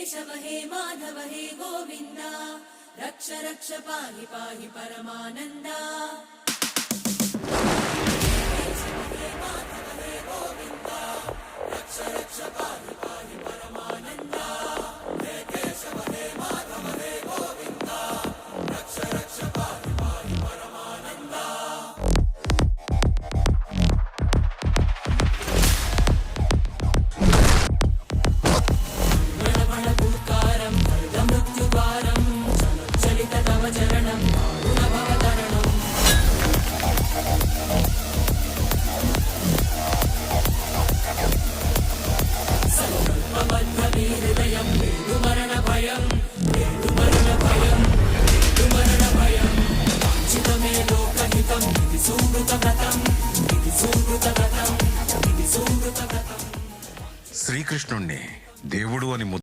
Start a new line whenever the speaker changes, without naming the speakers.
केशव हे माधव हे गोविन्द रक्ष रक्ष पाहि पाहि परमानन्दा केशव हे माधव हे गोविन्द रक्ष रक्ष पाहि पाहि परमानन्दा हे केशव हे माधव हे गोविन्द रक्ष रक्ष पाहि पाहि परमानन्दा
శ్రీకృష్ణుణ్ణి దేవుడు అని